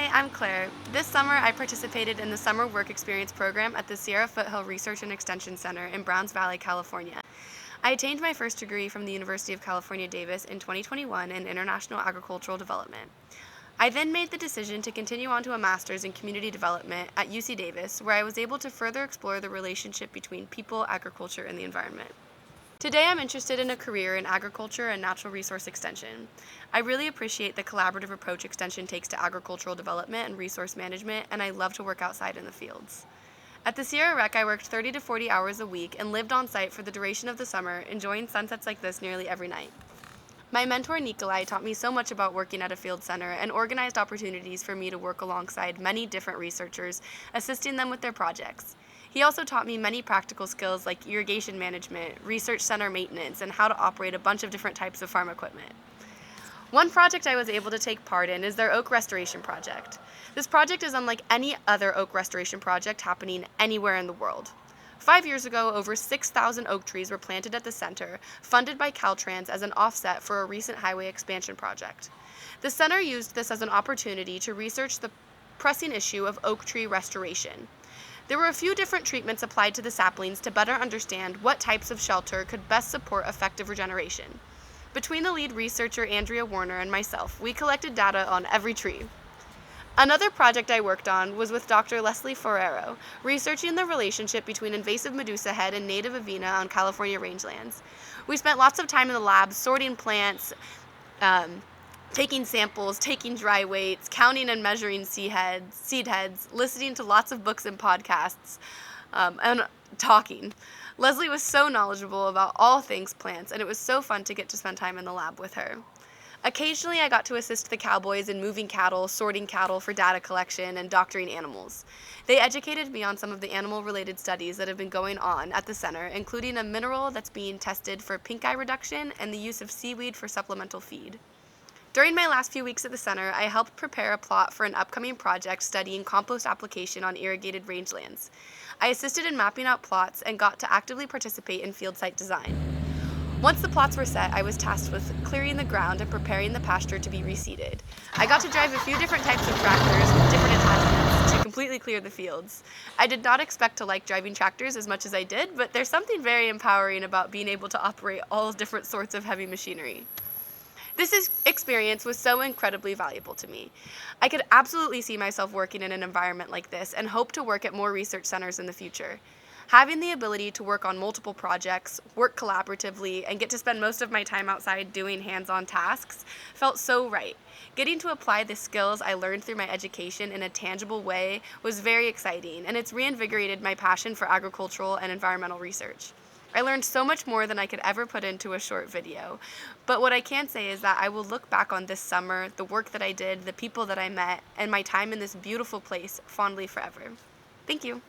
Hi, I'm Claire. This summer, I participated in the Summer Work Experience program at the Sierra Foothill Research and Extension Center in Browns Valley, California. I attained my first degree from the University of California, Davis in 2021 in International Agricultural Development. I then made the decision to continue on to a master's in community development at UC Davis, where I was able to further explore the relationship between people, agriculture, and the environment. Today I'm interested in a career in agriculture and natural resource extension. I really appreciate the collaborative approach Extension takes to agricultural development and resource management, and I love to work outside in the fields. At the Sierra Rec, I worked 30 to 40 hours a week and lived on site for the duration of the summer, enjoying sunsets like this nearly every night. My mentor Nikolai taught me so much about working at a field center and organized opportunities for me to work alongside many different researchers, assisting them with their projects. He also taught me many practical skills like irrigation management, research center maintenance, and how to operate a bunch of different types of farm equipment. One project I was able to take part in is their oak restoration project. This project is unlike any other oak restoration project happening anywhere in the world. 5 years ago, over 6,000 oak trees were planted at the center, funded by Caltrans as an offset for a recent highway expansion project. The center used this as an opportunity to research the pressing issue of oak tree restoration. There were a few different treatments applied to the saplings to better understand what types of shelter could best support effective regeneration. Between the lead researcher Andrea Warner and myself, we collected data on every tree. Another project I worked on was with Dr. Leslie Ferrero, researching the relationship between invasive medusa head and native avena on California rangelands. We spent lots of time in the lab sorting plants, taking samples, taking dry weights, counting and measuring seed heads, listening to lots of books and podcasts, and talking. Leslie was so knowledgeable about all things plants, and it was so fun to get to spend time in the lab with her. Occasionally, I got to assist the cowboys in moving cattle, sorting cattle for data collection, and doctoring animals. They educated me on some of the animal-related studies that have been going on at the center, including a mineral that's being tested for pink eye reduction and the use of seaweed for supplemental feed. During my last few weeks at the center, I helped prepare a plot for an upcoming project studying compost application on irrigated rangelands. I assisted in mapping out plots and got to actively participate in field site design. Once the plots were set, I was tasked with clearing the ground and preparing the pasture to be reseeded. I got to drive a few different types of tractors with different attachments to completely clear the fields. I did not expect to like driving tractors as much as I did, but there's something very empowering about being able to operate all different sorts of heavy machinery. This experience was so incredibly valuable to me. I could absolutely see myself working in an environment like this and hope to work at more research centers in the future. Having the ability to work on multiple projects, work collaboratively, and get to spend most of my time outside doing hands-on tasks felt so right. Getting to apply the skills I learned through my education in a tangible way was very exciting, and it's reinvigorated my passion for agricultural and environmental research. I learned so much more than I could ever put into a short video. But what I can say is that I will look back on this summer, the work that I did, the people that I met, and my time in this beautiful place fondly forever. Thank you.